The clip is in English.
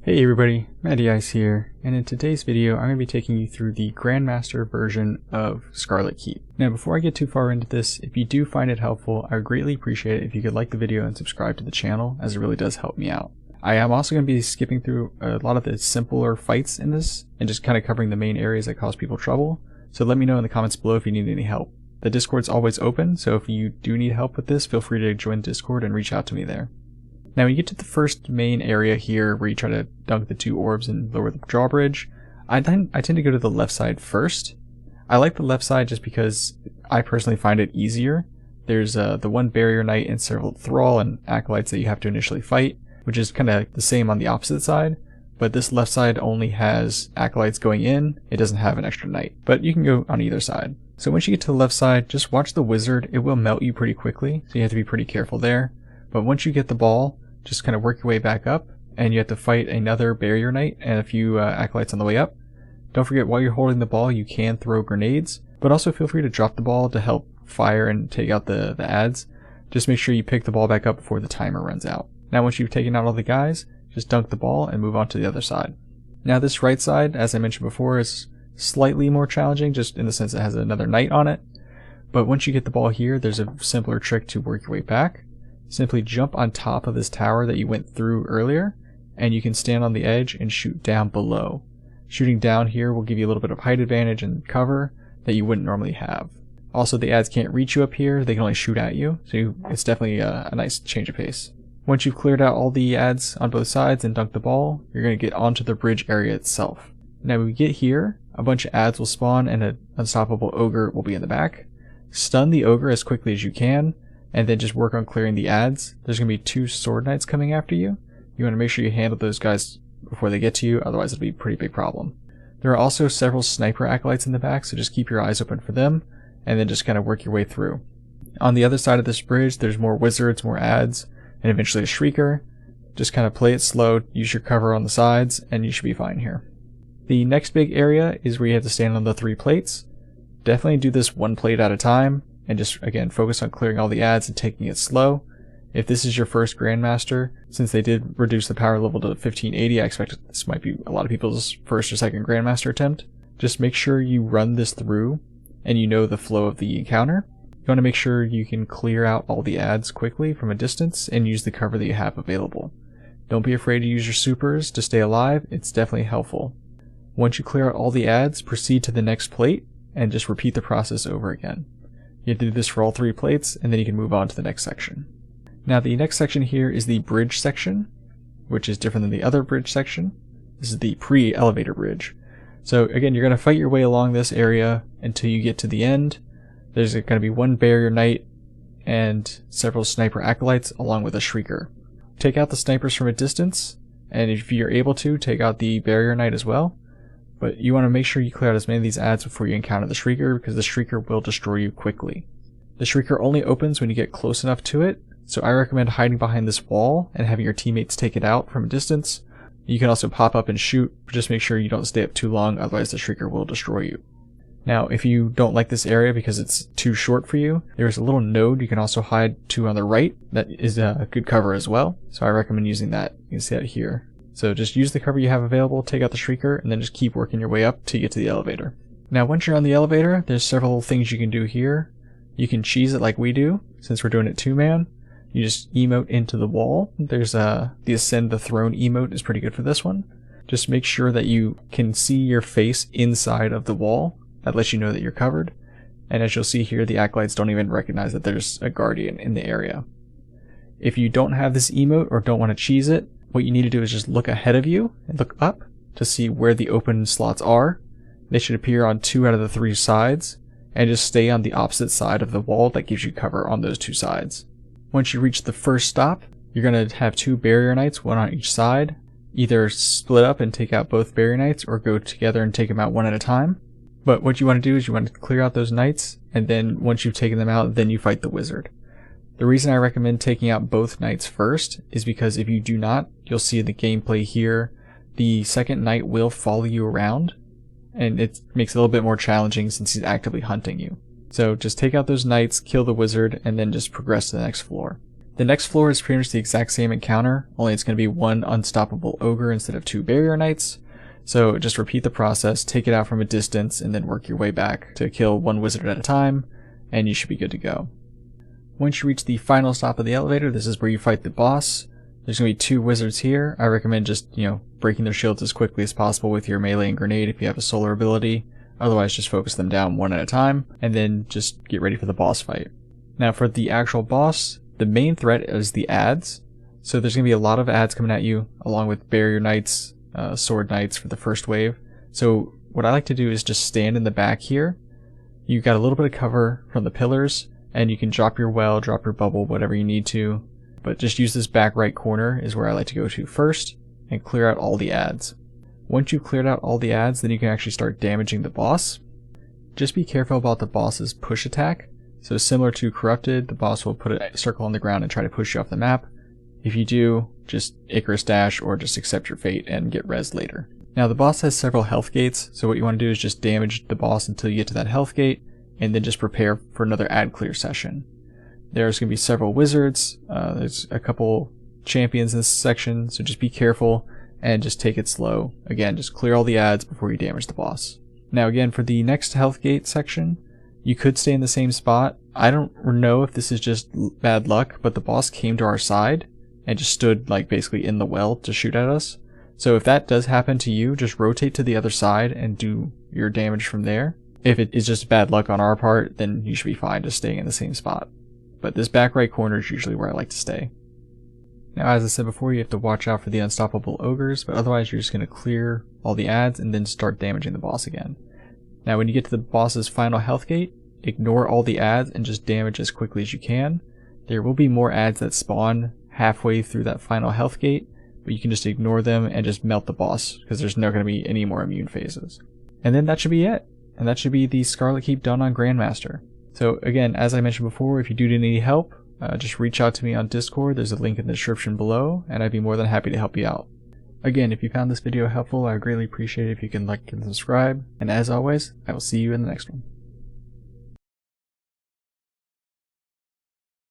Hey everybody, Matty Ice here, and in today's video I'm going to be taking you through the Grandmaster version of Scarlet Keep. Now before I get too far into this, if you do find it helpful, I would greatly appreciate it if you could like the video and subscribe to the channel, as it really does help me out. I am also going to be skipping through a lot of the simpler fights in this, and just kind of covering the main areas that cause people trouble, so let me know in the comments below if you need any help. The Discord's always open, so if you do need help with this, feel free to join Discord and reach out to me there. Now when you get to the first main area here where you try to dunk the two orbs and lower the drawbridge, I tend to go to the left side first. I like the left side just because I personally find it easier. There's the one barrier knight and several thrall and acolytes that you have to initially fight, which is kind of the same on the opposite side, but this left side only has acolytes going in, it doesn't have an extra knight, but you can go on either side. So once you get to the left side, just watch the wizard, it will melt you pretty quickly, so you have to be pretty careful there. But once you get the ball, just kind of work your way back up, and you have to fight another barrier knight and a few acolytes on the way up. Don't forget, while you're holding the ball, you can throw grenades, but also feel free to drop the ball to help fire and take out the adds. Just make sure you pick the ball back up before the timer runs out. Now once you've taken out all the guys, just dunk the ball and move on to the other side. Now this right side, as I mentioned before, is slightly more challenging, just in the sense it has another knight on it. But once you get the ball here, there's a simpler trick to work your way back. Simply jump on top of this tower that you went through earlier, and you can stand on the edge and shoot down below. Shooting down here will give you a little bit of height advantage and cover that you wouldn't normally have. Also, the adds can't reach you up here, they can only shoot at you, so it's definitely a nice change of pace. Once you've cleared out all the adds on both sides and dunked the ball, you're going to get onto the bridge area itself. Now when we get here, a bunch of adds will spawn and an unstoppable ogre will be in the back. Stun the ogre as quickly as you can, and then just work on clearing the adds. There's going to be two sword knights coming after you. You want to make sure you handle those guys before they get to you, otherwise it'll be a pretty big problem. There are also several sniper acolytes in the back, so just keep your eyes open for them, and then just kind of work your way through. On the other side of this bridge, there's more wizards, more adds, and eventually a shrieker. Just kind of play it slow, use your cover on the sides, and you should be fine here. The next big area is where you have to stand on the 3 plates. Definitely do this one plate at a time, and just again focus on clearing all the adds and taking it slow. If this is your first Grandmaster, since they did reduce the power level to 1580, I expect this might be a lot of people's first or second Grandmaster attempt. Just make sure you run this through and you know the flow of the encounter. You want to make sure you can clear out all the adds quickly from a distance and use the cover that you have available. Don't be afraid to use your supers to stay alive, it's definitely helpful. Once you clear out all the adds, proceed to the next plate and just repeat the process over again. You have to do this for all 3 plates, and then you can move on to the next section. Now the next section here is the bridge section, which is different than the other bridge section. This is the pre-elevator bridge. So again, you're going to fight your way along this area until you get to the end. There's going to be one barrier knight and several sniper acolytes along with a shrieker. Take out the snipers from a distance, and if you're able to, take out the barrier knight as well. But you want to make sure you clear out as many of these adds before you encounter the Shrieker, because the Shrieker will destroy you quickly. The Shrieker only opens when you get close enough to it, so I recommend hiding behind this wall and having your teammates take it out from a distance. You can also pop up and shoot, but just make sure you don't stay up too long, otherwise the Shrieker will destroy you. Now if you don't like this area because it's too short for you, there's a little node you can also hide to on the right that is a good cover as well, so I recommend using that. You can see that here. So just use the cover you have available, take out the Shrieker, and then just keep working your way up till you get to the elevator. Now once you're on the elevator, there's several things you can do here. You can cheese it like we do, since we're doing it 2-man. You just emote into the wall. There's the Ascend the Throne emote is pretty good for this one. Just make sure that you can see your face inside of the wall. That lets you know that you're covered. And as you'll see here, the acolytes don't even recognize that there's a guardian in the area. If you don't have this emote or don't want to cheese it, what you need to do is just look ahead of you and look up to see where the open slots are. They should appear on 2 out of the 3 sides, and just stay on the opposite side of the wall that gives you cover on those 2 sides. Once you reach the first stop, you're going to have 2 barrier knights, 1 on each side. Either split up and take out both barrier knights, or go together and take them out one at a time. But what you want to do is you want to clear out those knights, and then once you've taken them out, then you fight the wizard. The reason I recommend taking out both knights first is because if you do not, you'll see in the gameplay here, the second knight will follow you around, and it makes it a little bit more challenging since he's actively hunting you. So just take out those knights, kill the wizard, and then just progress to the next floor. The next floor is pretty much the exact same encounter, only it's going to be one unstoppable ogre instead of 2 barrier knights. So just repeat the process, take it out from a distance, and then work your way back to kill 1 wizard at a time, and you should be good to go. Once you reach the final stop of the elevator, this is where you fight the boss. There's going to be 2 wizards here. I recommend just, breaking their shields as quickly as possible with your melee and grenade if you have a solar ability. Otherwise, just focus them down one at a time, and then just get ready for the boss fight. Now for the actual boss, the main threat is the adds. So there's going to be a lot of adds coming at you, along with barrier knights, sword knights for the first wave. So what I like to do is just stand in the back here. You got a little bit of cover from the pillars, and you can drop your well, drop your bubble, whatever you need to. But just use this back right corner is where I like to go to first, and clear out all the adds. Once you've cleared out all the adds, then you can actually start damaging the boss. Just be careful about the boss's push attack. So similar to Corrupted, the boss will put a circle on the ground and try to push you off the map. If you do, just Icarus dash or just accept your fate and get rezzed later. Now the boss has several health gates, so what you want to do is just damage the boss until you get to that health gate, and then just prepare for another ad clear session. There's going to be several wizards, there's a couple champions in this section, so just be careful and just take it slow. Again, just clear all the adds before you damage the boss. Now again, for the next health gate section, you could stay in the same spot. I don't know if this is just bad luck, but the boss came to our side and just stood basically in the well to shoot at us. So if that does happen to you, just rotate to the other side and do your damage from there. If it is just bad luck on our part, then you should be fine just staying in the same spot. But this back right corner is usually where I like to stay. Now as I said before, you have to watch out for the unstoppable ogres, but otherwise you're just going to clear all the adds and then start damaging the boss again. Now when you get to the boss's final health gate, ignore all the adds and just damage as quickly as you can. There will be more adds that spawn halfway through that final health gate, but you can just ignore them and just melt the boss because there's not going to be any more immune phases. And then that should be it. And that should be the Scarlet Keep done on Grandmaster. So again, as I mentioned before, if you do need any help, just reach out to me on Discord. There's a link in the description below, and I'd be more than happy to help you out. Again, if you found this video helpful, I would greatly appreciate it if you can like and subscribe. And as always, I will see you in the next one.